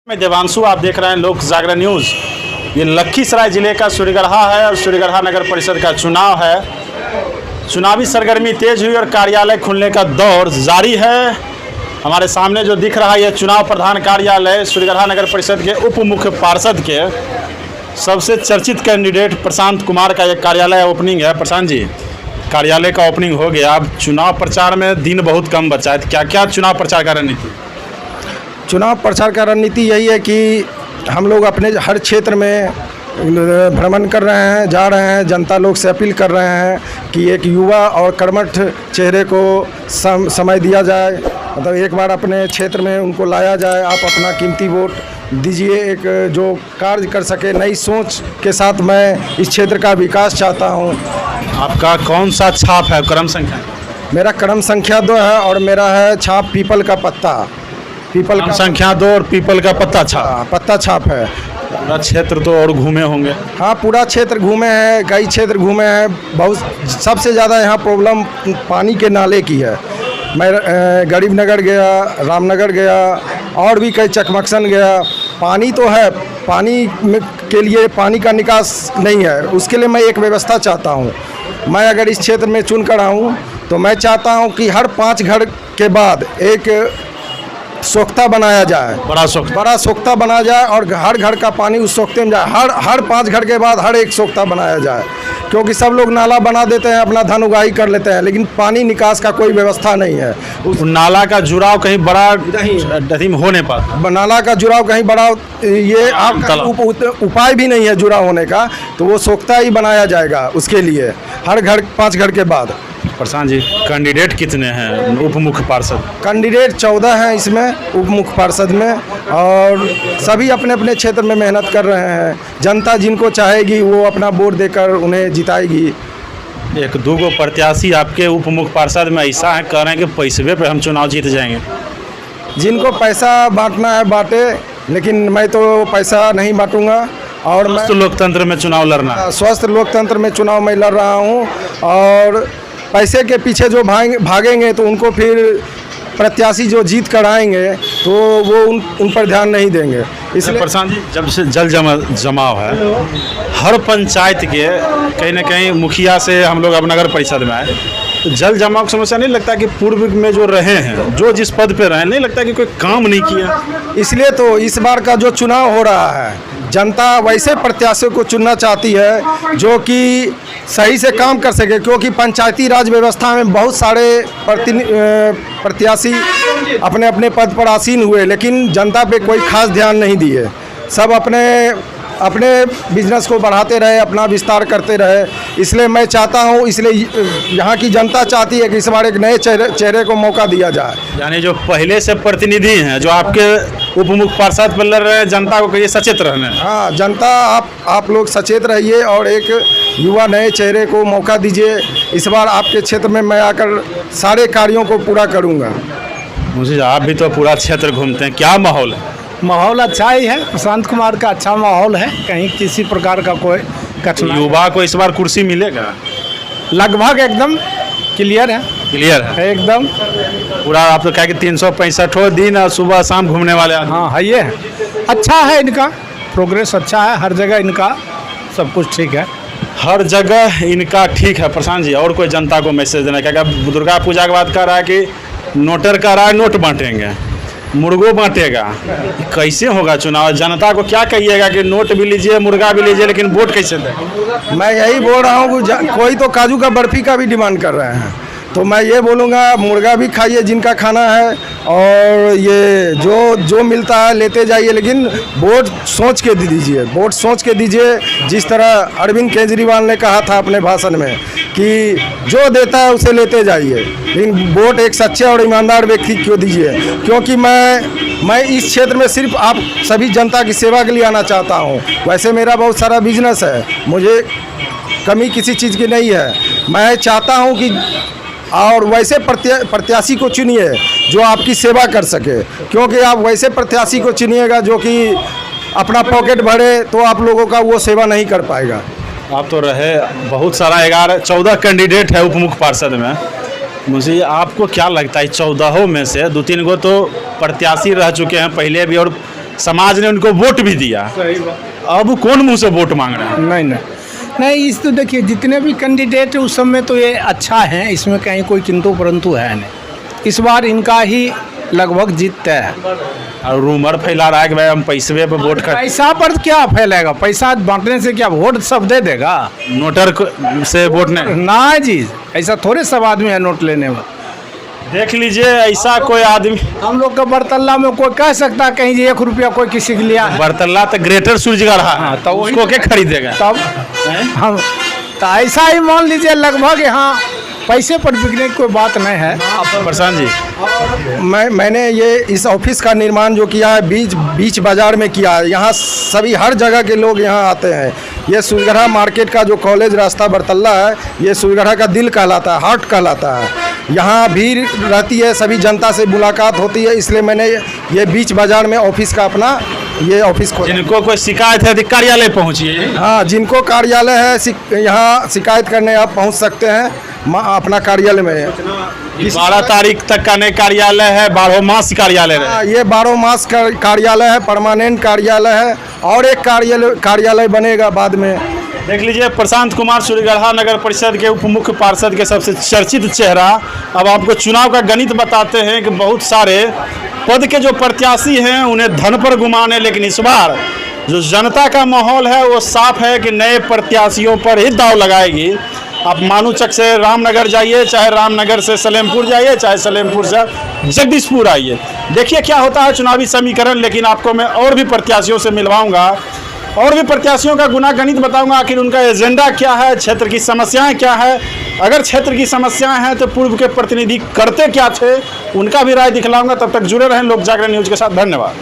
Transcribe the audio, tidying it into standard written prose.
मैं देवांशु, आप देख रहे हैं लोक जागरण न्यूज़। ये लखीसराय ज़िले का सूर्यगढ़ा है और सूर्यगढ़ा नगर परिषद का चुनाव है। चुनावी सरगर्मी तेज हुई और कार्यालय खुलने का दौर जारी है। हमारे सामने जो दिख रहा है ये चुनाव प्रधान कार्यालय सूर्यगढ़ा नगर परिषद के उप मुख्य पार्षद के सबसे चर्चित कैंडिडेट प्रशांत कुमार का ये कार्यालय ओपनिंग है। प्रशांत जी, कार्यालय का ओपनिंग हो गया, अब चुनाव प्रचार में दिन बहुत कम बचा है, क्या क्या चुनाव प्रचार का रणनीति? चुनाव प्रचार का रणनीति यही है कि हम लोग अपने हर क्षेत्र में भ्रमण कर रहे हैं, जा रहे हैं, जनता लोग से अपील कर रहे हैं कि एक युवा और कर्मठ चेहरे को समय दिया जाए, मतलब एक बार अपने क्षेत्र में उनको लाया जाए। आप अपना कीमती वोट दीजिए, एक जो कार्य कर सके, नई सोच के साथ मैं इस क्षेत्र का विकास चाहता हूँ। आपका कौन सा छाप है, क्रम संख्या? मेरा क्रम संख्या 2 है और मेरा है छाप पीपल का पत्ता। पीपल का संख्या 2 और पीपल का पत्ता छाप है। पूरा क्षेत्र तो और घूमे होंगे? हाँ, पूरा क्षेत्र घूमे हैं, कई क्षेत्र घूमे हैं। बहुत सबसे ज़्यादा यहाँ प्रॉब्लम पानी के नाले की है। मैं गरीब नगर गया, रामनगर गया और भी कई चकमक्सन गया। पानी तो है, पानी के लिए पानी का निकास नहीं है, उसके लिए मैं एक व्यवस्था चाहता हूँ। मैं अगर इस क्षेत्र में चुन कर आऊँ तो मैं चाहता हूँ कि हर 5 घर के बाद एक सोख्ता बनाया जाए, बड़ा सोख्ता बनाया जाए और हर घर का पानी उस सोख्ते में जाए। हर 5 घर के बाद हर एक सोख्ता बनाया जाए, क्योंकि सब लोग नाला बना देते हैं, अपना धन उगाही कर लेते हैं, लेकिन पानी निकास का कोई व्यवस्था नहीं है। उस नाला का जुड़ाव कहीं बड़ा नहीं होने पर, नाला का जुड़ाव कहीं बड़ा ये आपका उपाय भी नहीं है जुड़ा होने का, तो वो सोख्ता ही बनाया जाएगा उसके लिए हर घर 5 घर के बाद। प्रशांत जी, कैंडिडेट कितने हैं उप मुख्य पार्षद? कैंडिडेट 14 हैं इसमें उप मुख्य पार्षद में, और सभी अपने अपने क्षेत्र में मेहनत कर रहे हैं। जनता जिनको चाहेगी वो अपना वोट देकर उन्हें जिताएगी। 1-2 प्रत्याशी आपके उप मुख्य पार्षद में ऐसा है, कह रहे हैं कि पैसे पे हम चुनाव जीत जाएंगे। जिनको पैसा बांटना है बांटे, लेकिन मैं तो पैसा नहीं बांटूंगा। और मैं लोकतंत्र में चुनाव लड़ना, स्वस्थ लोकतंत्र में चुनाव मैं लड़ रहा हूँ, और पैसे के पीछे जो भागेंगे तो उनको फिर प्रत्याशी जो जीत कर आएंगे तो वो उन पर ध्यान नहीं देंगे। इसलिए प्रशांत जी, जब से जल जमाव है हर पंचायत के कहीं ना कहीं मुखिया से हम लोग अब नगर परिषद में आए, तो जल जमाव की समस्या नहीं लगता कि पूर्व में जो रहे हैं, जो जिस पद पे रहे, नहीं लगता कि कोई काम नहीं किया? इसलिए तो इस बार का जो चुनाव हो रहा है, जनता वैसे प्रत्याशियों को चुनना चाहती है जो कि सही से काम कर सके, क्योंकि पंचायती राज व्यवस्था में बहुत सारे प्रत्याशी अपने अपने पद पर आसीन हुए, लेकिन जनता पे कोई खास ध्यान नहीं दिए। सब अपने बिजनेस को बढ़ाते रहे, अपना विस्तार करते रहे। इसलिए मैं चाहता हूँ, इसलिए यहाँ की जनता चाहती है कि इस बार एक नए चेहरे को मौका दिया जाए। यानी जो पहले से प्रतिनिधि हैं, जो आपके उप मुख्य पार्षद पर लड़ रहे हैं, जनता को कहिए सचेत रहना। हाँ, जनता आप लोग सचेत रहिए और एक युवा नए चेहरे को मौका दीजिए। इस बार आपके क्षेत्र में मैं आकर सारे कार्यों को पूरा करूँगा। मुझे आप भी तो पूरा क्षेत्र घूमते हैं, क्या माहौल है? माहौल अच्छा ही है, प्रशांत कुमार का अच्छा माहौल है, कहीं किसी प्रकार का कोई कठिनाई। युवा को इस बार कुर्सी मिलेगा? लगभग एकदम क्लियर है एकदम पूरा। आप तो कहे कि 365 दिन सुबह शाम घूमने वाले? हाँ है, ये अच्छा है, इनका प्रोग्रेस अच्छा है, हर जगह इनका सब कुछ ठीक है, हर जगह इनका ठीक है। प्रशांत जी, और कोई जनता को मैसेज देना? क्या दुर्गा पूजा के बाद कह रहा है कि नोटर का रहा है नोट बांटेंगे, मुर्गो बांटेगा, कैसे होगा चुनाव? जनता को क्या कहिएगा कि नोट भी लीजिए, मुर्गा भी लीजिए, लेकिन वोट कैसे दें? मैं यही बोल रहा हूँ कि कोई तो काजू का बर्फी का भी डिमांड कर रहे हैं, तो मैं ये बोलूँगा मुर्गा भी खाइए जिनका खाना है, और ये जो मिलता है लेते जाइए, लेकिन वोट सोच के दीजिए, वोट सोच के दीजिए। जिस तरह अरविंद केजरीवाल ने कहा था अपने भाषण में कि जो देता है उसे लेते जाइए, लेकिन वोट एक सच्चे और ईमानदार व्यक्ति को दीजिए। क्योंकि मैं इस क्षेत्र में सिर्फ आप सभी जनता की सेवा के लिए आना चाहता हूँ। वैसे मेरा बहुत सारा बिजनेस है, मुझे कमी किसी चीज़ की नहीं है। मैं चाहता हूँ कि और वैसे प्रत्याशी को चुनिए जो आपकी सेवा कर सके, क्योंकि आप वैसे प्रत्याशी को चुनिएगा जो कि अपना पॉकेट भरे तो आप लोगों का वो सेवा नहीं कर पाएगा। आप तो रहे बहुत सारा 14 कैंडिडेट है उप मुख्य पार्षद में, मुझे आपको क्या लगता है 14 में से 2-3 गो तो प्रत्याशी रह चुके हैं पहले भी और समाज ने उनको वोट भी दिया, सही बात। अब कौन मुंह से वोट मांग रहे हैं? नहीं, इस तो देखिए जितने भी कैंडिडेट उस सब में तो ये अच्छा है, इसमें कहीं कोई किंतु परंतु है नहीं। इस बार इनका ही लगभग जीत तय है। और रूमर फैला रहा है कि भाई हम पैसे पे वोट कर, पैसा पर क्या फैलेगा, पैसा बांटने से क्या वोट सब दे देगा? से वोट नहीं। ना जी, ऐसा थोड़े सब आदमी है नोट लेने में। देख लीजिए, ऐसा कोई आदमी हम लोग का बरतल्ला में कोई कह सकता कहीं जे 1 रुपया कोई किसी के लिया है? बरतल्ला तो ग्रेटर सूरजगढ़ हाँ, तो वही उसको क्या खरीदेगा? तब हम तो ऐसा ही मान लीजिए लगभग यहाँ पैसे पर बिकने की कोई बात नहीं है। प्रशांत जी, मैंने ये इस ऑफिस का निर्माण जो किया है बीच बाजार में किया है। यहाँ सभी हर जगह के लोग यहाँ आते हैं। ये सूरजगढ़ा मार्केट का जो कॉलेज रास्ता बरतल्ला है, ये सूरजगढ़ा का दिल कहलाता है, हार्ट कहलाता है। यहाँ भीड़ रहती है, सभी जनता से मुलाकात होती है, इसलिए मैंने ये बीच बाजार में ऑफिस का अपना ये ऑफिस खोला। जिनको कोई शिकायत है तो कार्यालय पहुँचिए। हाँ, जिनको कार्यालय है यहाँ शिकायत करने आप पहुँच सकते हैं अपना कार्यालय में। 12 तारीख तक का नहीं कार्यालय है, 12 मास कार्यालय है। हाँ, ये 12 मास का कार्यालय है, परमानेंट कार्यालय है, और एक कार्यालय बनेगा बाद में। देख लीजिए, प्रशांत कुमार सूरजगढ़ा नगर परिषद के उप मुख्य पार्षद के सबसे चर्चित चेहरा। अब आपको चुनाव का गणित बताते हैं कि बहुत सारे पद के जो प्रत्याशी हैं उन्हें धन पर गुमाने, लेकिन इस बार जो जनता का माहौल है वो साफ है कि नए प्रत्याशियों पर ही दाव लगाएगी। आप मानूचक से रामनगर जाइए, चाहे रामनगर से सलेमपुर जाइए, चाहे सलेमपुर से जगदीशपुर आइए, देखिए क्या होता है चुनावी समीकरण। लेकिन आपको मैं और भी प्रत्याशियों से मिलवाऊंगा, और भी प्रत्याशियों का गुनागणित बताऊंगा, आखिर उनका एजेंडा क्या है, क्षेत्र की समस्याएं क्या है। अगर क्षेत्र की समस्याएं हैं तो पूर्व के प्रतिनिधि करते क्या थे, उनका भी राय दिखलाऊंगा। तब तक जुड़े रहें लोक जागरण न्यूज़ के साथ। धन्यवाद।